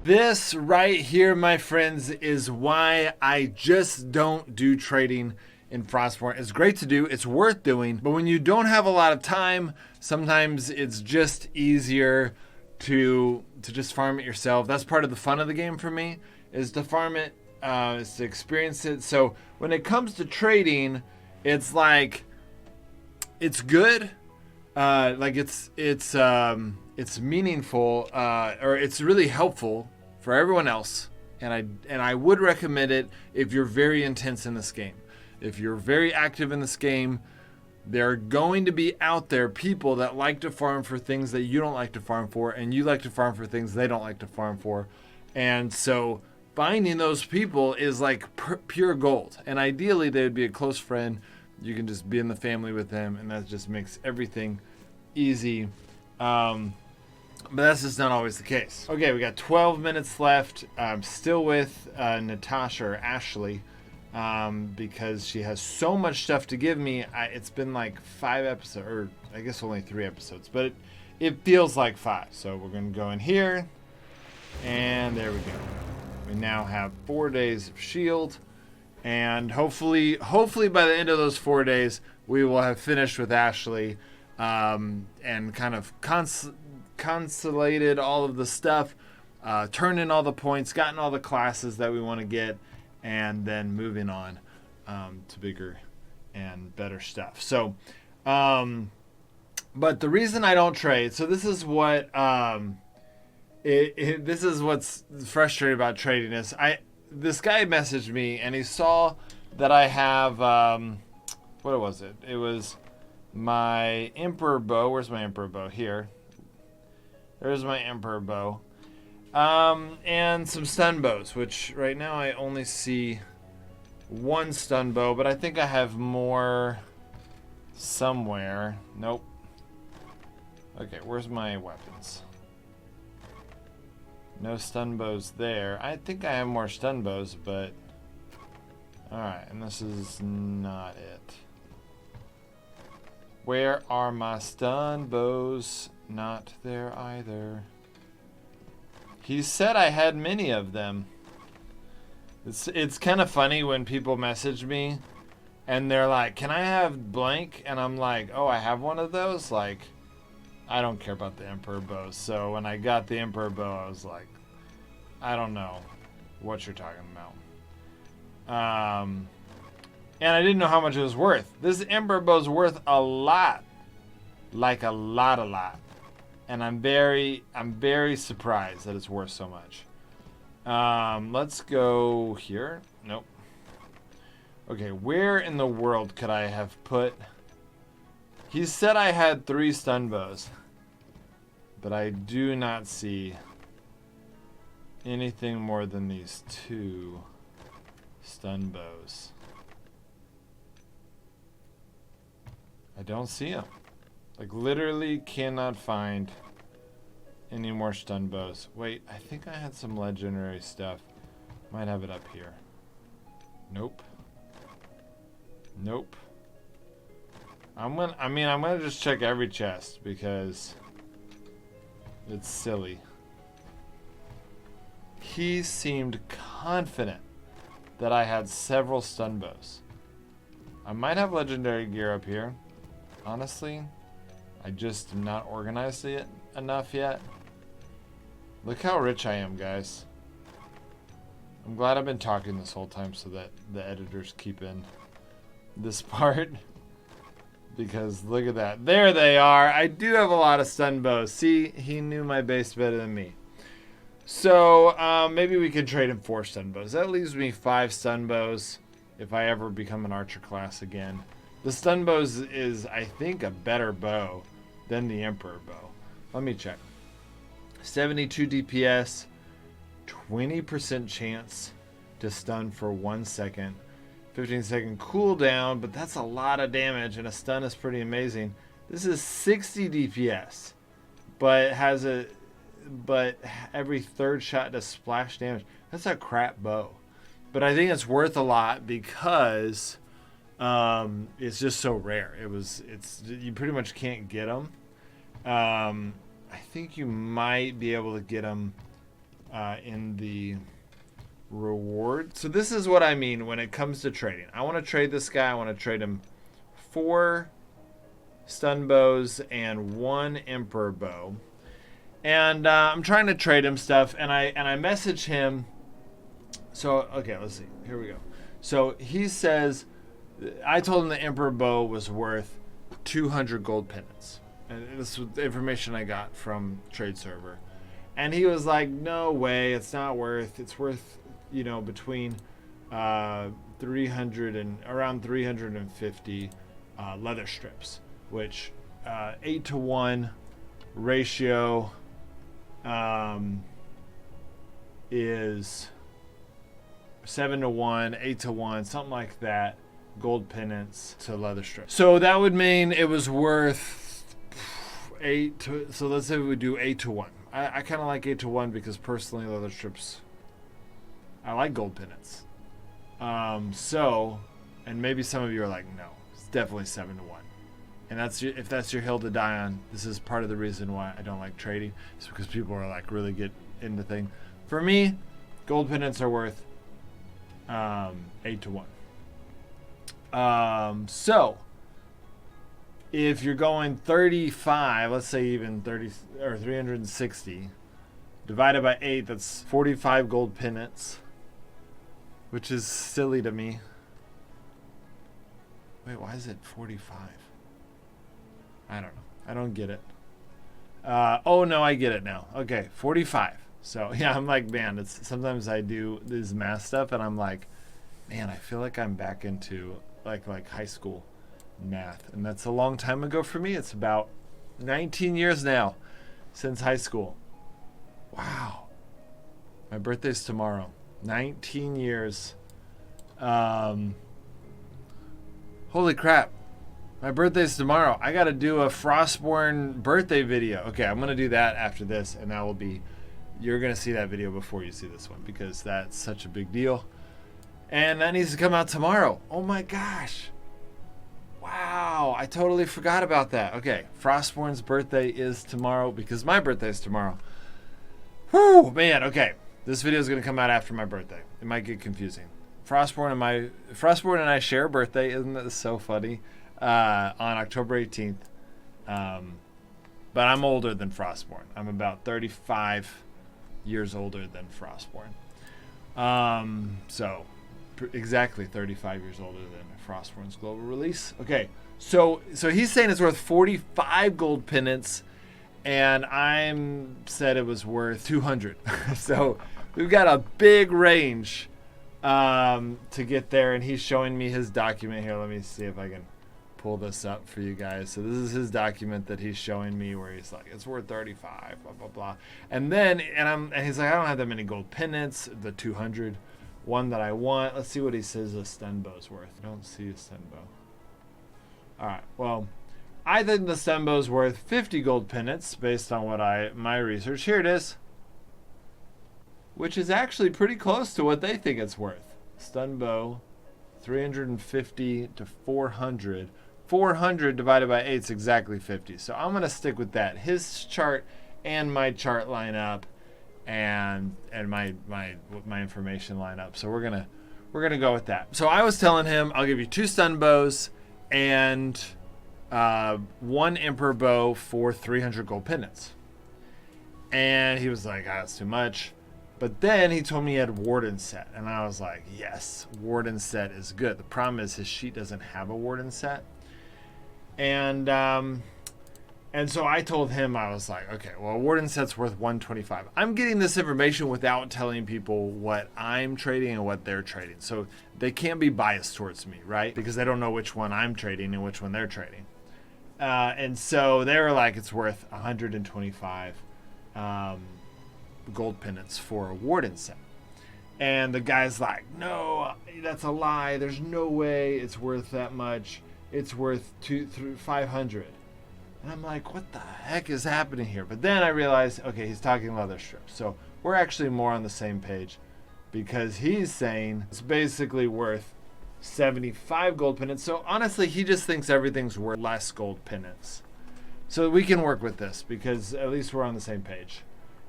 This right here, my friends, is why I just don't do trading in Frostborn. It's great to do, it's worth doing, but when you don't have a lot of time, sometimes it's just easier to just farm it yourself. That's part of the fun of the game for me, is to farm it, is to experience it. So when it comes to trading, it's like, it's good, it's meaningful, or it's really helpful for everyone else, and I would recommend it if you're very intense in this game. If you're very active in this game, there are going to be out there people that like to farm for things that you don't like to farm for, and you like to farm for things they don't like to farm for. And so finding those people is like pure gold. And ideally, they would be a close friend. You can just be in the family with them, and that just makes everything easy. But that's just not always the case. Okay, we got 12 minutes left. I'm still with Natasha or Ashley. Because she has so much stuff to give me. It's been like 5 episodes, or I guess only 3 episodes, but it feels like 5. So we're going to go in here, and there we go. We now have 4 days of shield, and hopefully by the end of those 4 days, we will have finished with Ashley, and kind of consolidated all of the stuff, turned in all the points, gotten all the classes that we want to get, and then moving on to bigger and better stuff. So, but the reason I don't trade, so this is what this is what's frustrating about trading is this guy messaged me and he saw that I have what was it? It was my Emperor bow. Where's my Emperor bow? Here. There's my Emperor bow. And some stun bows, which right now I only see 1 stun bow, but I think I have more somewhere. Nope. Okay, where's my weapons? No stun bows there. I think I have more stun bows, but... Alright, and this is not it. Where are my stun bows? Not there either. He said I had many of them. It's kind of funny when people message me and they're like, "Can I have blank?" And I'm like, "Oh, I have one of those." Like, I don't care about the Emperor bow. So when I got the Emperor bow, I was like, I don't know what you're talking about. And I didn't know how much it was worth. This Emperor bow is worth a lot. Like a lot. And I'm very surprised that it's worth so much. Let's go here. Nope. Okay, where in the world could I have put... He said I had 3 stun bows. But I do not see anything more than these 2 stun bows. I don't see them. Like, literally cannot find any more stun bows. Wait, I think I had some legendary stuff. Might have it up here. Nope. I'm gonna just check every chest because it's silly. He seemed confident that I had several stun bows. I might have legendary gear up here. Honestly, I just am not organized it enough yet. Look how rich I am, guys. I'm glad I've been talking this whole time so that the editors keep in this part. Because look at that. There they are. I do have a lot of stun bows. See, he knew my base better than me. So maybe we could trade him 4 stun bows. That leaves me 5 stun bows if I ever become an archer class again. The stun bows is, I think, a better bow than the Emperor bow. Let me check. 72 DPS, 20% chance to stun for 1 second, 15-second cooldown, but that's a lot of damage, and a stun is pretty amazing. This is 60 DPS, but every 3rd shot does splash damage. That's a crap bow, but I think it's worth a lot because it's just so rare. You pretty much can't get them. I think you might be able to get them in the reward. So this is what I mean when it comes to trading. I want to trade this guy. I want to trade him 4 stun bows and 1 emperor bow. And I'm trying to trade him stuff, and I message him. So okay, let's see. Here we go. So he says, I told him the emperor bow was worth 200 gold pennants. And this was the information I got from Trade Server. And he was like, no way, it's not worth. It's worth, between 300 and around 350 leather strips, which 8-to-1 ratio is 7-to-1, 8-to-1, something like that. Gold pennants to leather strips. So that would mean it was worth 8 to. So let's say we do 8-to-1. I kind of like 8-to-1 because personally, leather strips. I like gold pennants. And maybe some of you are like, no, it's definitely 7-to-1. And if that's your hill to die on. This is part of the reason why I don't like trading. It's because people are like really get into things. For me, gold pennants are worth 8-to-1. So if you're going 35, let's say even 30 or 360 divided by 8, that's 45 gold pennants, which is silly to me. Wait, why is it 45? I don't know. I don't get it. Oh no, I get it now. Okay, 45. So yeah, I'm like, man, sometimes I do this math stuff and I'm like, man, I feel like I'm back into like high school math, and that's a long time ago for me. It's about 19 years now since high school. Wow, my birthday's tomorrow. 19 years. Holy crap, my birthday's tomorrow. I gotta do a Frostborn birthday video. Okay, I'm gonna do that after this, and that will be, you're gonna see that video before you see this one because that's such a big deal. And that needs to come out tomorrow. Oh my gosh. Wow, I totally forgot about that. Okay, Frostborn's birthday is tomorrow because my birthday is tomorrow. Whew, man, okay. This video is going to come out after my birthday. It might get confusing. Frostborn and I share a birthday. Isn't that so funny? On October 18th. But I'm older than Frostborn. I'm about 35 years older than Frostborn. So exactly 35 years older than Frostborn's global release. Okay, so he's saying it's worth 45 gold pennants, and I said it was worth 200. So we've got a big range to get there, and he's showing me his document here. Let me see if I can pull this up for you guys. So this is his document that he's showing me where he's like, it's worth 35, blah blah blah. And then and he's like, I don't have that many gold pennants, the 200 one that I want. Let's see what he says a stun bow's worth. I don't see a stun bow. Alright, well, I think the stun bow's worth 50 gold pennants based on what my research. Here it is. Which is actually pretty close to what they think it's worth. Stun bow, 350 to 400. 400 divided by 8 is exactly 50. So I'm going to stick with that. His chart and my chart line up, and my information line up. So we're gonna go with that. So I was telling him I'll give you 2 stun bows and 1 emperor bow for 300 gold pennants. And he was like, that's too much. But then he told me he had warden set, and I was like, yes, warden set is good. The problem is his sheet doesn't have a warden set. And so I told him, I was like, okay, well, warden set's worth 125. I'm getting this information without telling people what I'm trading and what they're trading. So they can't be biased towards me, right? Because they don't know which one I'm trading and which one they're trading. And so they were like, it's worth 125 gold pennants for a warden set. And the guy's like, no, that's a lie. There's no way it's worth that much. It's worth 500. And I'm like, what the heck is happening here? But then I realized, okay, he's talking leather strips. So we're actually more on the same page because he's saying it's basically worth 75 gold pennants. So honestly, he just thinks everything's worth less gold pennants. So we can work with this because at least we're on the same page.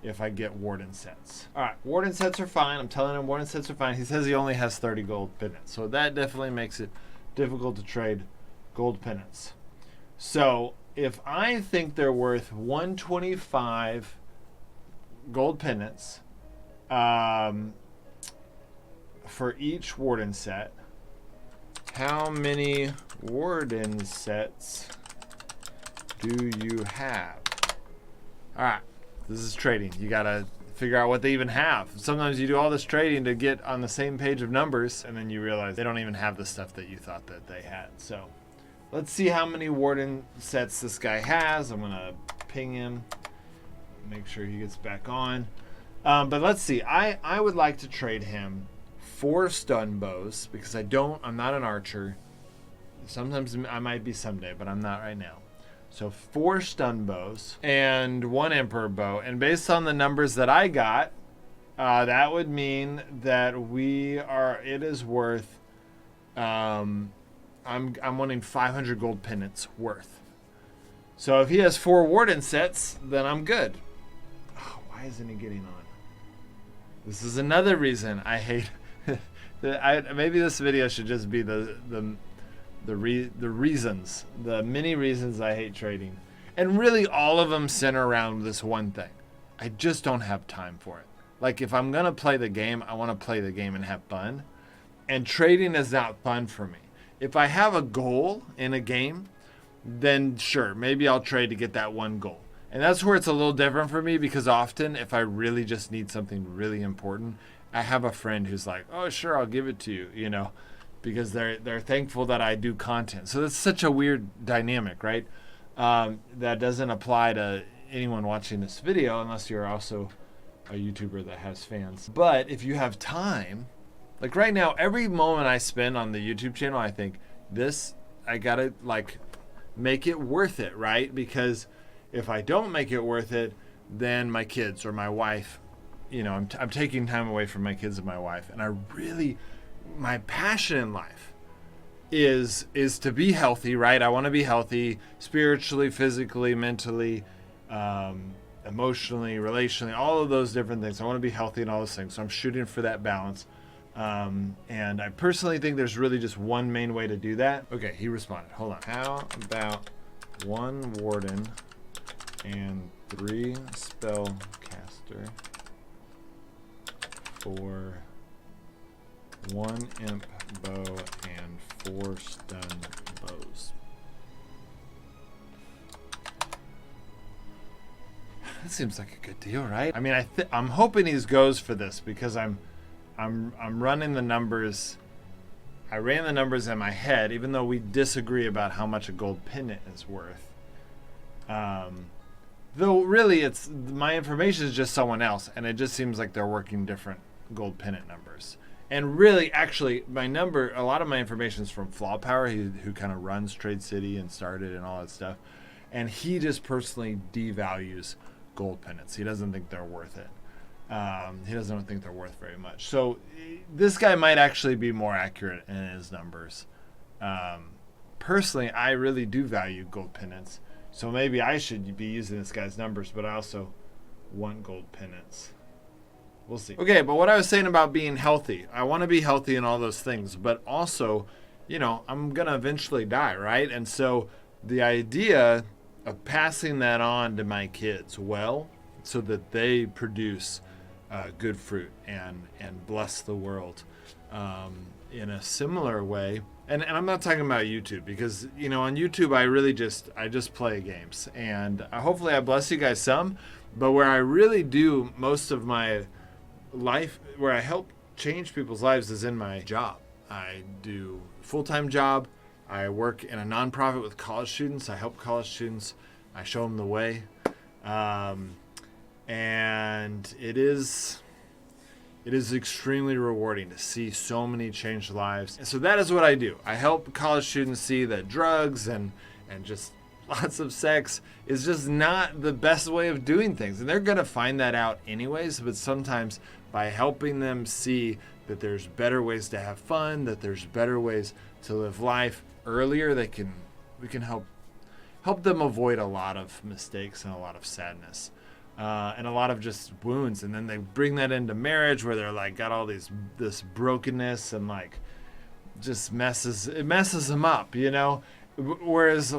if I get warden sets. All right, warden sets are fine. I'm telling him warden sets are fine. He says he only has 30 gold pendants. So that definitely makes it difficult to trade gold pendants. So if I think they're worth 125 gold pendants for each warden set, how many warden sets do you have? All right, this is trading. You gotta figure out what they even have. Sometimes you do all this trading to get on the same page of numbers, and then you realize they don't even have the stuff that you thought that they had. So let's see how many warden sets this guy has. I'm gonna ping him, make sure he gets back on. But let's see. I would like to trade him 4 stun bows because I'm not an archer. Sometimes I might be someday, but I'm not right now. So 4 stun bows and 1 emperor bow. And based on the numbers that I got, that would mean that it is worth, I'm wanting 500 gold pendants worth. So if he has 4 warden sets, then I'm good. Oh, why isn't he getting on? This is another reason I hate, maybe this video should just be the reasons, the many reasons I hate trading. And really all of them center around this one thing. I just don't have time for it. Like if I'm going to play the game, I want to play the game and have fun. And trading is not fun for me. If I have a goal in a game, then sure, maybe I'll trade to get that one goal. And that's where it's a little different for me because often if I really just need something really important, I have a friend who's like, oh, sure, I'll give it to you, you know, because they're thankful that I do content. So that's such a weird dynamic, right? That doesn't apply to anyone watching this video unless you're also a YouTuber that has fans. But if you have time, like right now, every moment I spend on the YouTube channel, I think I gotta like make it worth it, right? Because if I don't make it worth it, then my kids or my wife, you know, I'm taking time away from my kids and my wife. And my passion in life is to be healthy, right? I want to be healthy spiritually, physically, mentally, emotionally, relationally, all of those different things. I want to be healthy in all those things. So I'm shooting for that balance. And I personally think there's really just one main way to do that. Okay, he responded. Hold on. How about 1 warden and 3 spellcaster for 1 imp bow and 4 stun bows? That seems like a good deal, right? I mean, I'm hoping he goes for this because I'm running the numbers. I ran the numbers in my head, even though we disagree about how much a gold pendant is worth. Though really, my information is just someone else, and it just seems like they're working different gold pendant numbers. And really, actually, a lot of my information is from Flaw Power, who kind of runs Trade City and started and all that stuff. And he just personally devalues gold pendants. He doesn't think they're worth it. He doesn't think they're worth very much. So this guy might actually be more accurate in his numbers. Personally, I really do value gold pendants. So maybe I should be using this guy's numbers, but I also want gold pendants. We'll see. Okay, but what I was saying about being healthy, I want to be healthy in all those things, but also, you know, I'm going to eventually die, right? And so the idea of passing that on to my kids, well, so that they produce good fruit and bless the world in a similar way. And I'm not talking about YouTube because, you know, on YouTube I just play games, and hopefully I bless you guys some, but where I really do most of my life, where I help change people's lives, is in my job. I do a full-time job. I work in a nonprofit with college students. I help college students. I show them the way. And it is extremely rewarding to see so many changed lives. And so that is what I do. I help college students see that drugs and just lots of sex is just not the best way of doing things. And they're going to find that out anyways, but sometimes by helping them see that there's better ways to have fun, that there's better ways to live life earlier, we can help them avoid a lot of mistakes and a lot of sadness. and a lot of just wounds. And then they bring that into marriage where they're like got all this brokenness and like just messes them up, you know. Whereas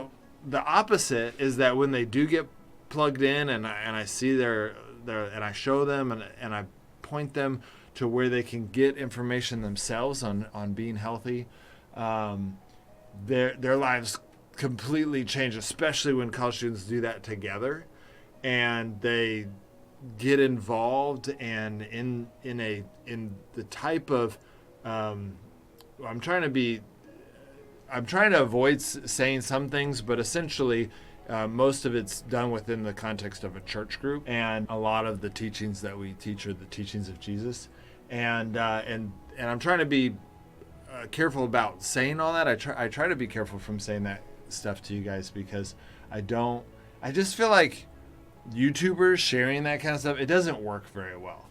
the opposite is that when they do get plugged in and I see their and I show them and I point them to where they can get information themselves on being healthy, their lives completely change, especially when college students do that together and they get involved and in the type of I'm trying to avoid saying some things, but essentially most of it's done within the context of a church group, and a lot of the teachings that we teach are the teachings of Jesus, and I'm trying to be careful about saying all that. I try to be careful from saying that stuff to you guys because I just feel like YouTubers sharing that kind of stuff, it doesn't work very well.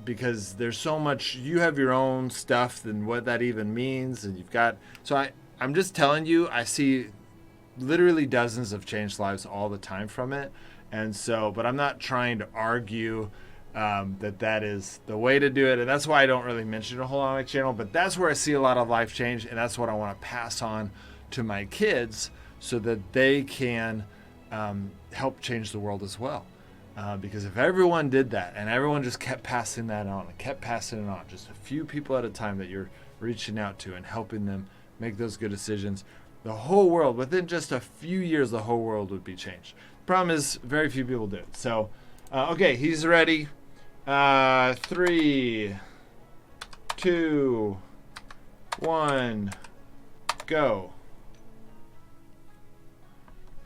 Because there's so much, you have your own stuff and what that even means, and I'm just telling you, I see literally dozens of changed lives all the time from it, and so, but I'm not trying to argue that is the way to do it, and that's why I don't really mention it a whole lot on my channel, but that's where I see a lot of life change, and that's what I want to pass on to my kids so that they can help change the world as well. Because if everyone did that and everyone just kept passing that on and kept passing it on, just a few people at a time that you're reaching out to and helping them make those good decisions, the whole world, within just a few years, the whole world would be changed. The problem is very few people do it. So, okay, he's ready. 3, 2, 1, go.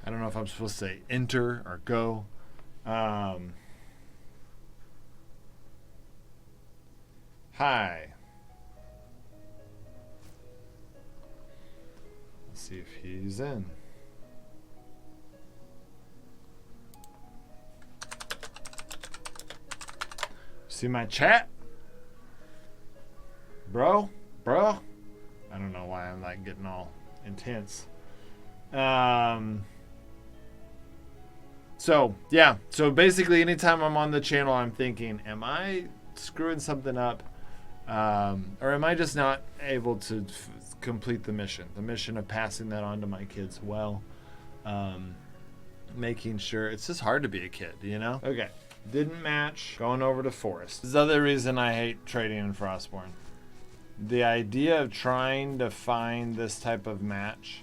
I don't know if I'm supposed to say enter or go. Hi. Let's see if he's in. See my chat? Bro? I don't know why I'm like getting all intense. So basically anytime I'm on the channel, I'm thinking, am I screwing something up? Or am I just not able to complete the mission of passing that on to my kids well? Making sure, it's just hard to be a kid, you know? Okay, didn't match, going over to Forest. This is the other reason I hate trading in Frostborn. The idea of trying to find this type of match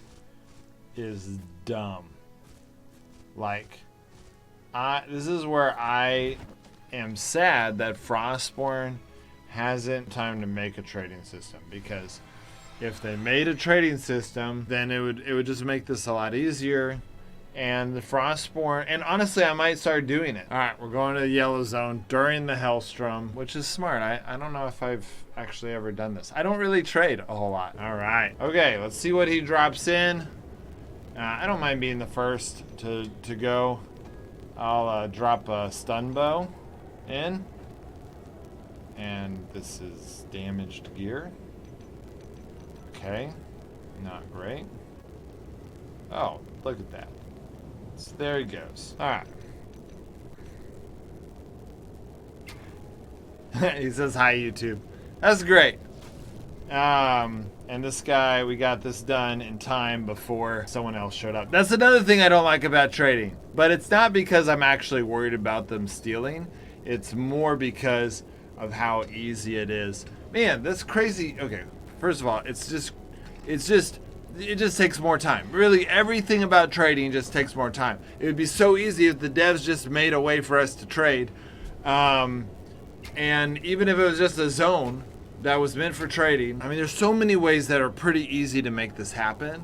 is dumb. Like, this is where I am sad that Frostborn hasn't time to make a trading system, because if they made a trading system, then it would just make this a lot easier. And the Frostborn, and honestly, I might start doing it. All right, we're going to the yellow zone during the Hellstrom, which is smart. I don't know if I've actually ever done this. I don't really trade a whole lot. All right, okay, let's see what he drops in. I don't mind being the first to go. I'll drop a stun bow in. And this is damaged gear. Okay, not great. Oh, look at that. So there he goes. All right. He says, hi, YouTube. That's great. And this guy, we got this done in time before someone else showed up. That's another thing I don't like about trading. But it's not because I'm actually worried about them stealing. It's more because of how easy it is. Man, that's crazy. Okay, first of all, it just takes more time. Really, everything about trading just takes more time. It would be so easy if the devs just made a way for us to trade. And even if it was just a zone that was meant for trading. I mean, there's so many ways that are pretty easy to make this happen.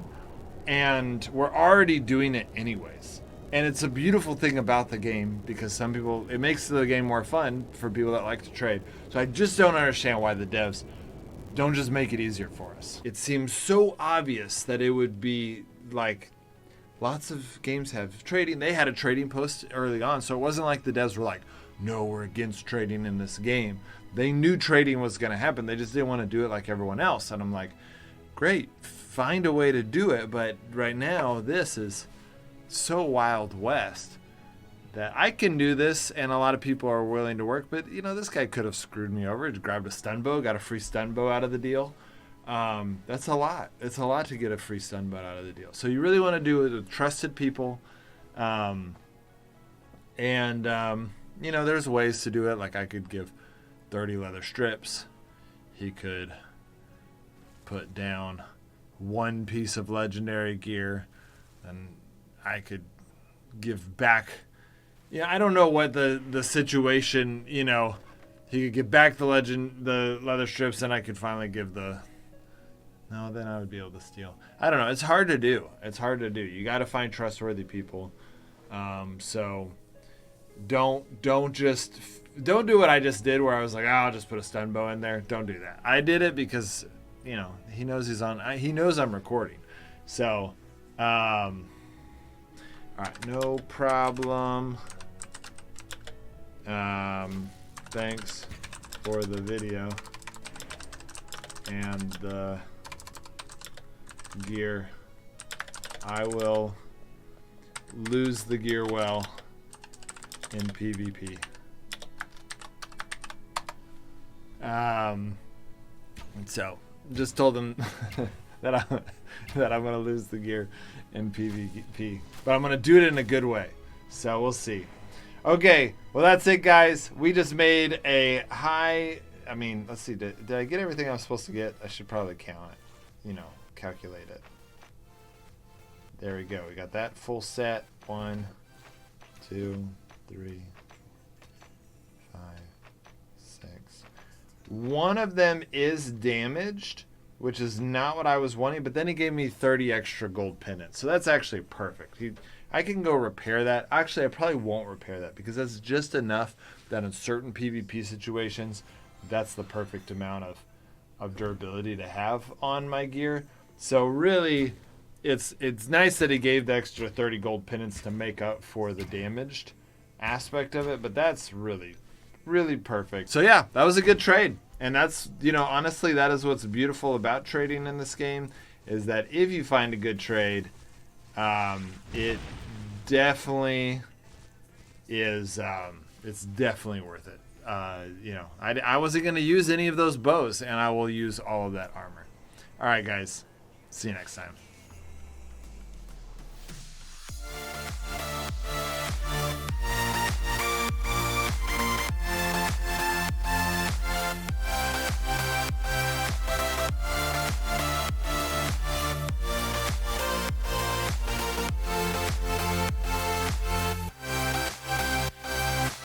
And we're already doing it anyways. And it's a beautiful thing about the game, because it makes the game more fun for people that like to trade. So I just don't understand why the devs don't just make it easier for us. It seems so obvious that it would be like, lots of games have trading. They had a trading post early on, so it wasn't like the devs were like, no, we're against trading in this game. They knew trading was going to happen. They just didn't want to do it like everyone else. And I'm like, great, find a way to do it. But right now, this is so Wild West that I can do this, and a lot of people are willing to work. But you know, this guy could have screwed me over. He grabbed a stun bow, got a free stun bow out of the deal. That's a lot. It's a lot to get a free stun bow out of the deal. So you really want to do it with trusted people. You know, there's ways to do it. Like I could give 30 leather strips. He could put down one piece of legendary gear, and I could give back. Yeah, I don't know what the situation, you know, he could give back the leather strips, and I could finally give the. No, then I would be able to steal. I don't know. It's hard to do. It's hard to do. You got to find trustworthy people. So don't do what I just did, where I was like, oh, I'll just put a stun bow in there. Don't do that. I did it because, you know, he knows he knows I'm recording. So, all right, no problem. Thanks for the video and the gear. I will lose the gear well in PvP. So just told him that I'm gonna lose the gear in PvP, but I'm gonna do it in a good way. So we'll see. Okay, well that's it, guys. We just made a high. I mean, let's see. Did I get everything I'm supposed to get? I should probably count it. You know, calculate it. There we go. We got that full set. 1, 2, 3, 5, 6. One of them is damaged, which is not what I was wanting, but then he gave me 30 extra gold pendants. So that's actually perfect. I can go repair that. Actually, I probably won't repair that because that's just enough that in certain PvP situations, that's the perfect amount of durability to have on my gear. So really, it's nice that he gave the extra 30 gold pendants to make up for the damaged aspect of it, but that's really, really perfect. So yeah, that was a good trade. And that's, you know, honestly, that is what's beautiful about trading in this game, is that if you find a good trade, it definitely is, it's definitely worth it. You know, I wasn't going to use any of those bows, and I will use all of that armor. All right, guys. See you next time.